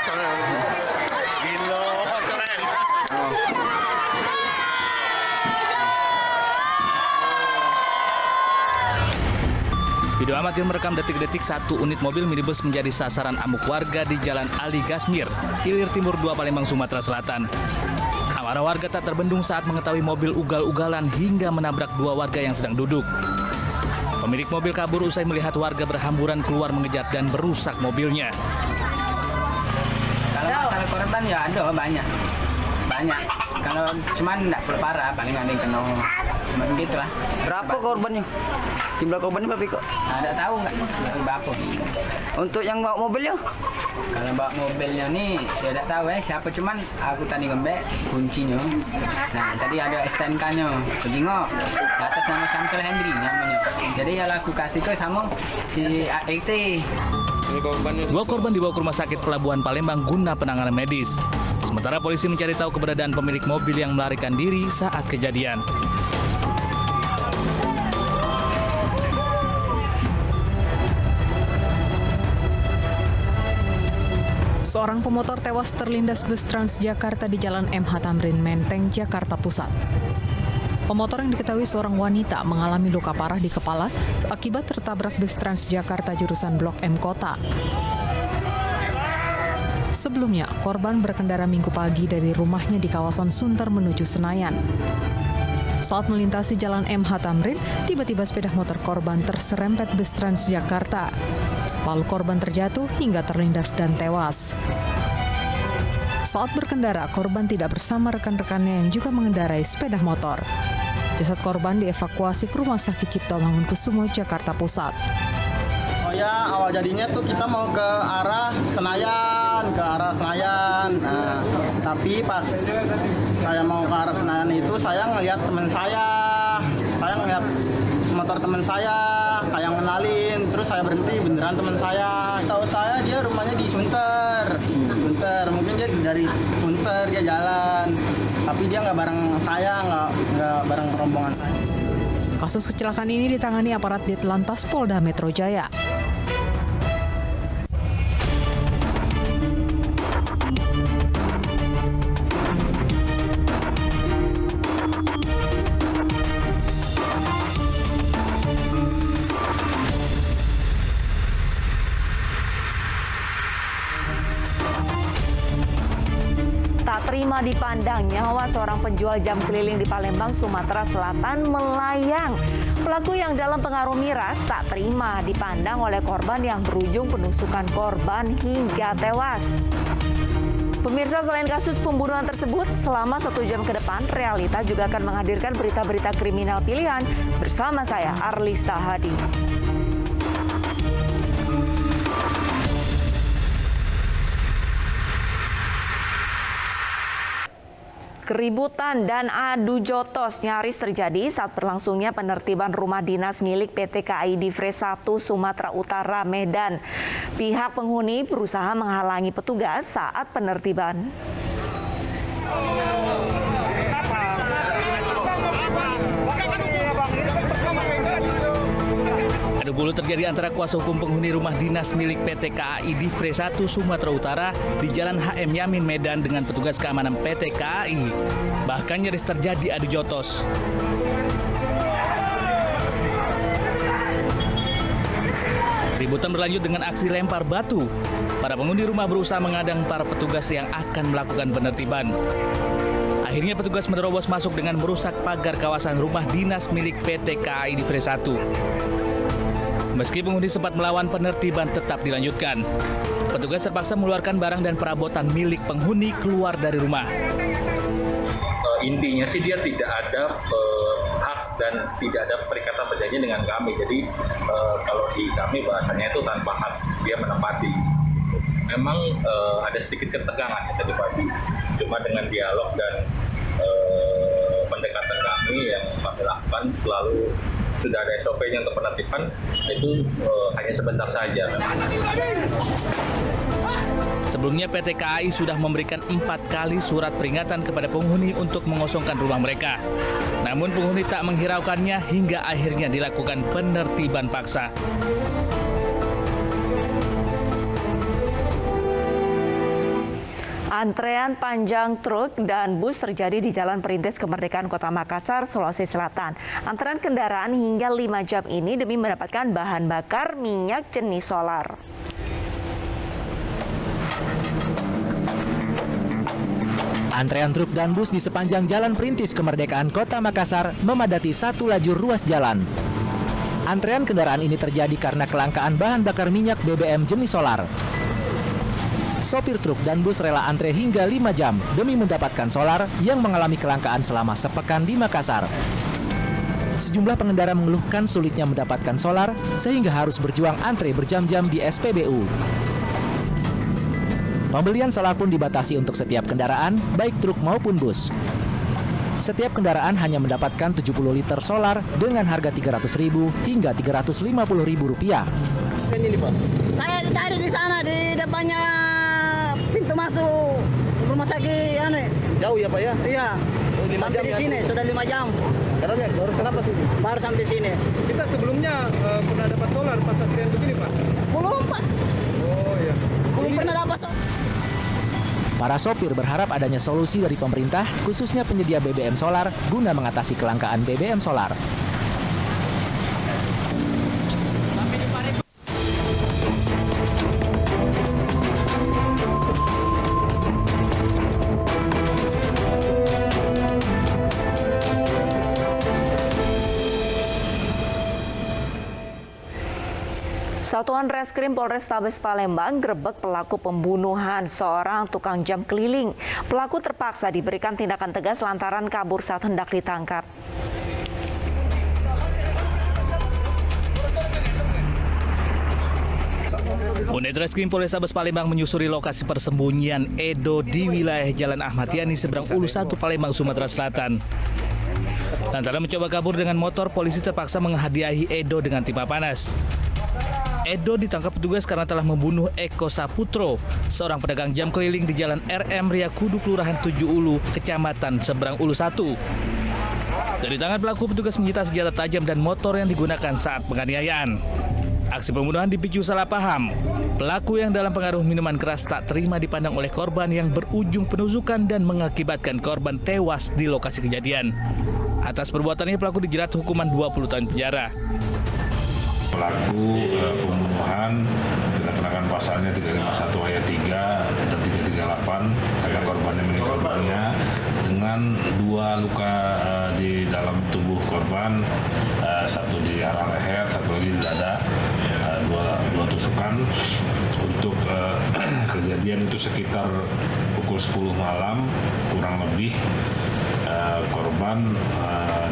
Gila, keren. Video amatir merekam detik-detik satu unit mobil minibus menjadi sasaran amuk warga di Jalan Ali Gasmir, Ilir Timur 2, Palembang, Sumatera Selatan. Amarah warga tak terbendung saat mengetahui mobil ugal-ugalan hingga menabrak dua warga yang sedang duduk. Pemilik mobil kabur usai melihat warga berhamburan keluar mengejar dan merusak mobilnya. Kalau masalah korban ya ada banyak. Kalau cuman enggak perlu parah, paling ada yang kena begitu lah. Berapa korbannya? Jumlah korbannya berapa kok? Ada tahu nggak berapa? Untuk yang bawa mobilnya? Kalau bawa mobilnya nih, saya tidak tahu siapa, cuman aku tadi ngembek kuncinya. Nah, tadi ada STNK-nya. Pergi ngok, di atas nama Samsul Hendri namanya. Jadi ya aku kasih ke sama si ART. Dua korban dibawa ke rumah sakit Pelabuhan Palembang guna penanganan medis. Sementara polisi mencari tahu keberadaan pemilik mobil yang melarikan diri saat kejadian. Seorang pemotor tewas terlindas bus Transjakarta di Jalan MH Tamrin, Menteng, Jakarta Pusat. Pemotor yang diketahui seorang wanita mengalami luka parah di kepala akibat tertabrak bus Transjakarta jurusan Blok M Kota. Sebelumnya, korban berkendara Minggu pagi dari rumahnya di kawasan Sunter menuju Senayan. Saat melintasi Jalan MH Tamrin, tiba-tiba sepeda motor korban terserempet bus Transjakarta. Lalu korban terjatuh hingga terlindas dan tewas. Saat berkendara, korban tidak bersama rekan-rekannya yang juga mengendarai sepeda motor. Jasad korban dievakuasi ke Rumah Sakit Cipto Mangunkusumo, Jakarta Pusat. Oh ya, awal jadinya tuh kita mau ke arah Senayan. Nah, tapi pas saya mau ke arah Senayan itu saya ngelihat teman saya ngelihat motor teman saya, kayak kenalin, terus saya berhenti, beneran teman saya. Setahu saya dia rumahnya di Sunter, mungkin dia dari Sunter dia jalan, tapi dia nggak bareng saya, nggak bareng rombongan saya. Kasus kecelakaan ini ditangani aparat Ditlantas Polda Metro Jaya. Tak terima dipandang, nyawa seorang penjual jam keliling di Palembang, Sumatera Selatan melayang. Pelaku yang dalam pengaruh miras tak terima dipandang oleh korban yang berujung penusukan korban hingga tewas. Pemirsa, selain kasus pembunuhan tersebut, selama 1 jam ke depan, Realita juga akan menghadirkan berita-berita kriminal pilihan bersama saya, Arlista Hadi. Keributan dan adu jotos nyaris terjadi saat berlangsungnya penertiban rumah dinas milik PT KAI Divre 1 Sumatera Utara, Medan. Pihak penghuni berusaha menghalangi petugas saat penertiban. Adu mulut terjadi antara kuasa hukum penghuni rumah dinas milik PT KAI Divre 1 Sumatera Utara di Jalan HM Yamin, Medan dengan petugas keamanan PT KAI. Bahkan nyaris terjadi adu jotos. Ributan berlanjut dengan aksi lempar batu. Para penghuni rumah berusaha mengadang para petugas yang akan melakukan penertiban. Akhirnya petugas menerobos masuk dengan merusak pagar kawasan rumah dinas milik PT KAI Divre 1. Meski penghuni sempat melawan, penertiban tetap dilanjutkan. Petugas terpaksa mengeluarkan barang dan perabotan milik penghuni keluar dari rumah. Intinya sih dia tidak ada hak dan tidak ada perikatan perjanjian dengan kami. Jadi kalau di kami bahasanya itu tanpa hak dia menempati. Memang ada sedikit ketegangan tadi pagi. Cuma dengan dialog dan pendekatan kami yang kami lakukan selalu sudah ada SOP-nya untuk penertiban, itu hanya sebentar saja. Sebelumnya PT KAI sudah memberikan 4 kali surat peringatan kepada penghuni untuk mengosongkan rumah mereka. Namun penghuni tak menghiraukannya hingga akhirnya dilakukan penertiban paksa. Antrean panjang truk dan bus terjadi di Jalan Perintis Kemerdekaan Kota Makassar, Sulawesi Selatan. Antrean kendaraan hingga 5 jam ini demi mendapatkan bahan bakar minyak jenis solar. Antrean truk dan bus di sepanjang Jalan Perintis Kemerdekaan Kota Makassar memadati satu lajur ruas jalan. Antrean kendaraan ini terjadi karena kelangkaan bahan bakar minyak BBM jenis solar. Sopir truk dan bus rela antre hingga 5 jam demi mendapatkan solar yang mengalami kelangkaan selama sepekan di Makassar. Sejumlah pengendara mengeluhkan sulitnya mendapatkan solar sehingga harus berjuang antre berjam-jam di SPBU. Pembelian solar pun dibatasi untuk setiap kendaraan, baik truk maupun bus. Setiap kendaraan hanya mendapatkan 70 liter solar dengan harga Rp300.000 hingga Rp350.000. Ini Pak. Saya cari di sana di depannya pintu masuk rumah sakit Jauh ya Pak ya? Iya. 5 sampai jam di ya, sini Bu? sudah 5 jam. Karena barusan apa sih? Baru sampai sini. Kita sebelumnya pernah dapat solar pas antrian begini Pak? Belum Pak. Oh iya. Belum pernah dapat. Para sopir berharap adanya solusi dari pemerintah, khususnya penyedia BBM solar, guna mengatasi kelangkaan BBM solar. Satuan Reskrim Polrestabes Palembang grebek pelaku pembunuhan seorang tukang jam keliling. Pelaku terpaksa diberikan tindakan tegas lantaran kabur saat hendak ditangkap. Unit Reskrim Polrestabes Palembang menyusuri lokasi persembunyian Edo di wilayah Jalan Ahmad Yani seberang Ulu 1 Palembang, Sumatera Selatan. Lantaran mencoba kabur dengan motor, polisi terpaksa menghadiahi Edo dengan timah panas. Edo ditangkap petugas karena telah membunuh Eko Saputro, seorang pedagang jam keliling di Jalan RM Ria Kudu, Kelurahan 7 Ulu, Kecamatan Seberang Ulu 1. Dari tangan pelaku, petugas menyita senjata tajam dan motor yang digunakan saat penganiayaan. Aksi pembunuhan dipicu salah paham. Pelaku yang dalam pengaruh minuman keras tak terima dipandang oleh korban yang berujung penusukan dan mengakibatkan korban tewas di lokasi kejadian. Atas perbuatannya, pelaku dijerat hukuman 20 tahun penjara. Pelaku pembunuhan dengan kenakan pasalnya 351 ayat 3 dan 338 karena korbannya meninggal dunia dengan 2 luka di dalam tubuh korban, satu di arah leher, satu lagi di dada, dua tusukan. Untuk kejadian itu sekitar pukul 10 malam kurang lebih, korban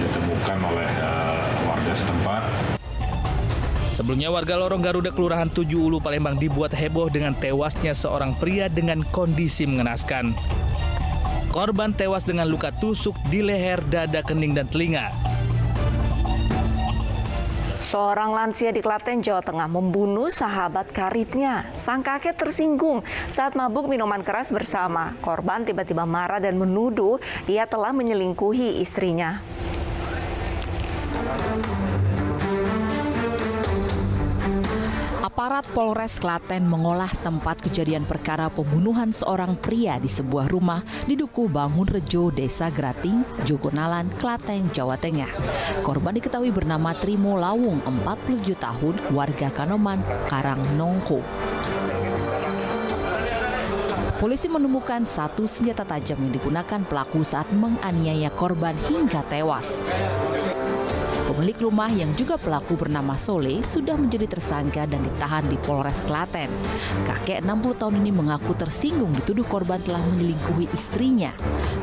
ditemukan oleh warga setempat. Sebelumnya, warga Lorong Garuda Kelurahan 7 Ulu Palembang dibuat heboh dengan tewasnya seorang pria dengan kondisi mengenaskan. Korban tewas dengan luka tusuk di leher, dada, kening, dan telinga. Seorang lansia di Klaten, Jawa Tengah membunuh sahabat karibnya. Sang kakek tersinggung saat mabuk minuman keras bersama. Korban tiba-tiba marah dan menuduh ia telah menyelingkuhi istrinya. Aparat Polres Klaten mengolah tempat kejadian perkara pembunuhan seorang pria di sebuah rumah di Duku Bangunrejo, Desa Grating, Jogonalan, Klaten, Jawa Tengah. Korban diketahui bernama Trimo Lawung, 47 tahun, warga Kanoman, Karangnongko. Polisi menemukan satu senjata tajam yang digunakan pelaku saat menganiaya korban hingga tewas. Pemilik rumah yang juga pelaku bernama Soleh sudah menjadi tersangka dan ditahan di Polres Klaten. Kakek 60 tahun ini mengaku tersinggung dituduh korban telah menyelingkuhi istrinya.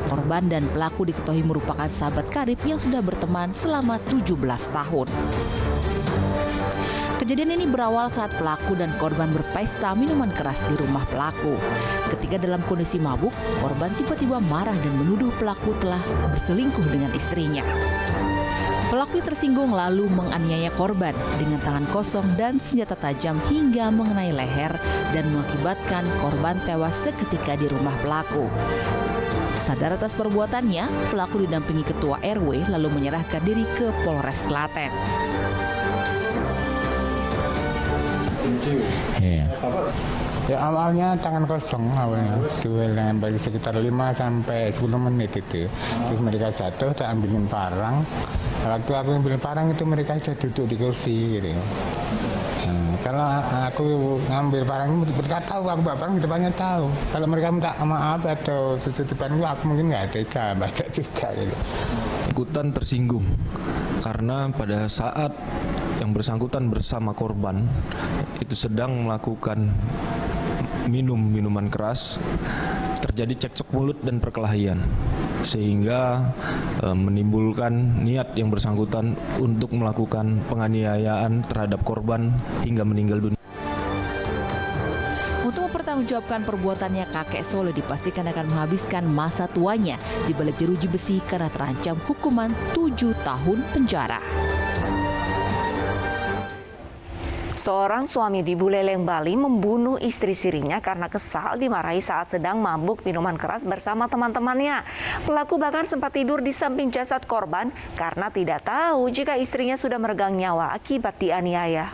Korban dan pelaku diketahui merupakan sahabat karib yang sudah berteman selama 17 tahun. Kejadian ini berawal saat pelaku dan korban berpesta minuman keras di rumah pelaku. Ketika dalam kondisi mabuk, korban tiba-tiba marah dan menuduh pelaku telah berselingkuh dengan istrinya. Pelaku tersinggung lalu menganiaya korban dengan tangan kosong dan senjata tajam hingga mengenai leher dan mengakibatkan korban tewas seketika di rumah pelaku. Sadar atas perbuatannya, pelaku didampingi ketua RW lalu menyerahkan diri ke Polres Klaten. Ya awalnya tangan kosong awalnya, duel dengan bagi sekitar 5 sampai 10 menit itu. Terus mereka jatuh, tak ambilin parang. Waktu aku ambil parang itu mereka sudah duduk di kursi gitu. Kalau aku ngambil parang mereka tahu aku bawa parang, depannya tahu. Kalau mereka minta maaf atau titipan aku mungkin nggak tega baca juga gitu. Bersangkutan tersinggung karena pada saat yang bersangkutan bersama korban itu sedang melakukan minuman keras, terjadi cekcok mulut dan perkelahian sehingga menimbulkan niat yang bersangkutan untuk melakukan penganiayaan terhadap korban hingga meninggal dunia. Untuk mempertanggungjawabkan perbuatannya, kakek Sole dipastikan akan menghabiskan masa tuanya di balik jeruji besi karena terancam hukuman 7 tahun penjara. Seorang suami di Buleleng, Bali membunuh istri sirinya karena kesal dimarahi saat sedang mabuk minuman keras bersama teman-temannya. Pelaku bahkan sempat tidur di samping jasad korban karena tidak tahu jika istrinya sudah meregang nyawa akibat dianiaya.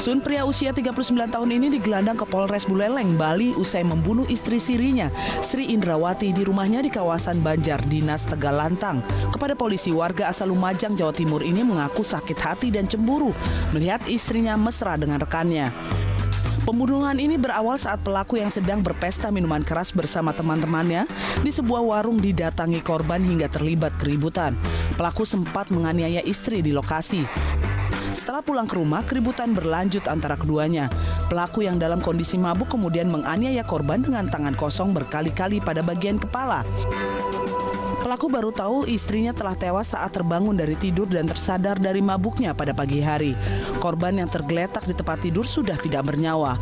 Sun pria usia 39 tahun ini digelandang ke Polres Buleleng, Bali usai membunuh istri sirinya, Sri Indrawati, di rumahnya di kawasan Banjar Dinas Tegalantang. Kepada polisi, warga asal Lumajang, Jawa Timur ini mengaku sakit hati dan cemburu melihat istrinya mesra dengan rekannya. Pembunuhan ini berawal saat pelaku yang sedang berpesta minuman keras bersama teman-temannya di sebuah warung didatangi korban hingga terlibat keributan. Pelaku sempat menganiaya istri di lokasi. Setelah pulang ke rumah, keributan berlanjut antara keduanya. Pelaku yang dalam kondisi mabuk kemudian menganiaya korban dengan tangan kosong berkali-kali pada bagian kepala. Pelaku baru tahu istrinya telah tewas saat terbangun dari tidur dan tersadar dari mabuknya pada pagi hari. Korban yang tergeletak di tempat tidur sudah tidak bernyawa.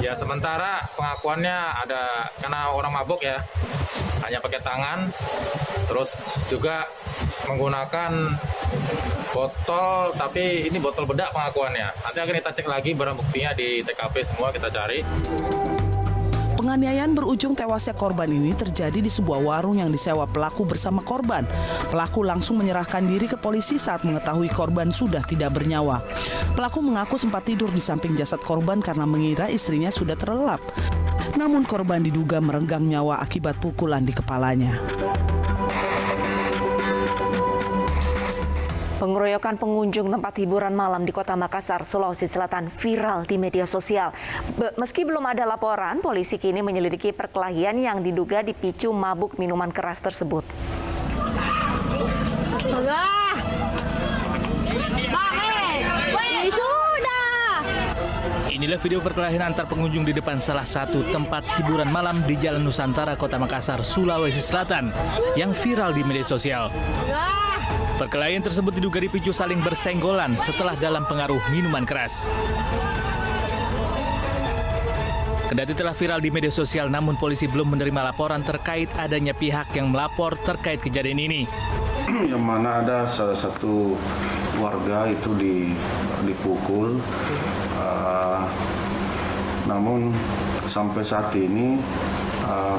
Ya sementara pengakuannya ada karena orang mabuk ya, hanya pakai tangan, terus juga menggunakan botol, tapi ini botol bedak pengakuannya. Nanti akan kita cek lagi barang buktinya di TKP semua kita cari. Penganiayaan berujung tewasnya korban ini terjadi di sebuah warung yang disewa pelaku bersama korban. Pelaku langsung menyerahkan diri ke polisi saat mengetahui korban sudah tidak bernyawa. Pelaku mengaku sempat tidur di samping jasad korban karena mengira istrinya sudah terlelap. Namun korban diduga merenggang nyawa akibat pukulan di kepalanya. Pengeroyokan pengunjung tempat hiburan malam di Kota Makassar, Sulawesi Selatan viral di media sosial. Meski belum ada laporan, polisi kini menyelidiki perkelahian yang diduga dipicu mabuk minuman keras tersebut. Astaga! Inilah video perkelahian antar pengunjung di depan salah satu tempat hiburan malam di Jalan Nusantara, Kota Makassar, Sulawesi Selatan yang viral di media sosial. Perkelahian tersebut diduga dipicu saling bersenggolan setelah dalam pengaruh minuman keras. Kendati telah viral di media sosial, namun polisi belum menerima laporan terkait adanya pihak yang melapor terkait kejadian ini. Yang mana ada salah satu warga itu dipukul, namun sampai saat ini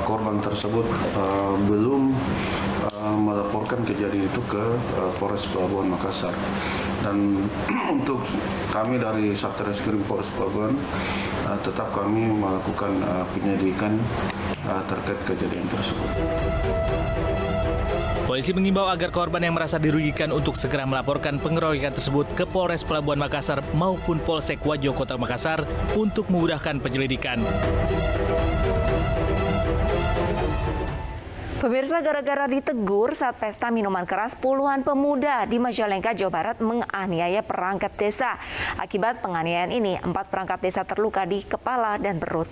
korban tersebut belum melaporkan kejadian itu ke Polres Pelabuhan Makassar. Dan untuk kami dari Satreskrim Polres Pelabuhan tetap kami melakukan penyelidikan terkait kejadian tersebut. Polisi mengimbau agar korban yang merasa dirugikan untuk segera melaporkan pengeroyokan tersebut ke Polres Pelabuhan Makassar maupun Polsek Wajo Kota Makassar untuk memudahkan penyelidikan. Pemirsa, gara-gara ditegur saat pesta minuman keras, puluhan pemuda di Majalengka, Jawa Barat menganiaya perangkat desa. Akibat penganiayaan ini, 4 perangkat desa terluka di kepala dan perut.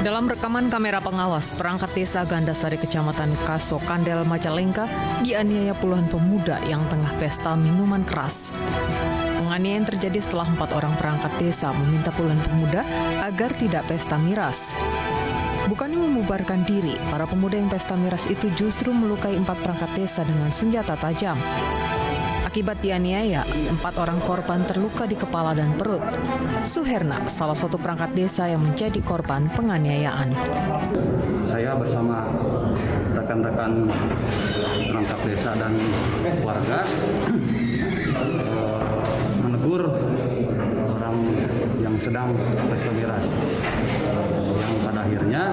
Dalam rekaman kamera pengawas, perangkat desa Gandasari Kecamatan Kaso Kandel, Majalengka dianiaya puluhan pemuda yang tengah pesta minuman keras. Penganiayaan terjadi setelah 4 orang perangkat desa meminta puluhan pemuda agar tidak pesta miras. Bukannya membubarkan diri, para pemuda yang pesta miras itu justru melukai 4 perangkat desa dengan senjata tajam. Akibat dianiaya, 4 orang korban terluka di kepala dan perut. Suherna, salah satu perangkat desa yang menjadi korban penganiayaan. Saya bersama rekan rekan-rekan perangkat desa dan warga menegur orang yang sedang pesta miras, yang pada akhirnya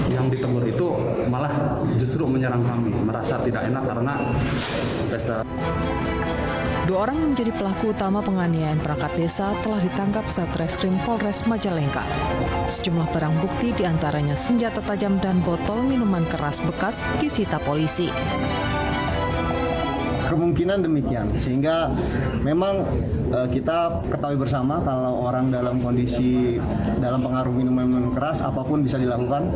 yang ditegur itu malah justru menyerang kami, merasa tidak enak karena pesta. 2 orang yang menjadi pelaku utama penganiayaan perangkat desa telah ditangkap Satreskrim Polres Majalengka. Sejumlah barang bukti diantaranya senjata tajam dan botol minuman keras bekas disita polisi. Kemungkinan demikian, sehingga memang kita ketahui bersama kalau orang dalam kondisi dalam pengaruh minuman keras apapun bisa dilakukan,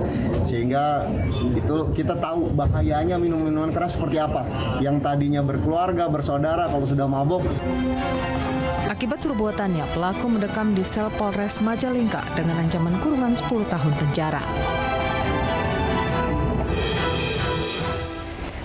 sehingga itu kita tahu bahayanya minuman keras seperti apa, yang tadinya berkeluarga, bersaudara, kalau sudah mabuk. Akibat perbuatannya, pelaku mendekam di sel Polres Majalengka dengan ancaman kurungan 10 tahun penjara.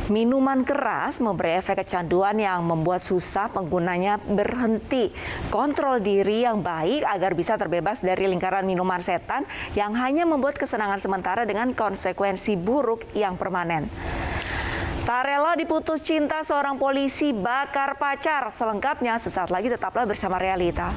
Minuman keras memberi efek kecanduan yang membuat susah penggunanya berhenti. Kontrol diri yang baik agar bisa terbebas dari lingkaran minuman setan yang hanya membuat kesenangan sementara dengan konsekuensi buruk yang permanen. Tak rela diputus cinta seorang polisi bakar pacar. Selengkapnya sesaat lagi, tetaplah bersama Realita.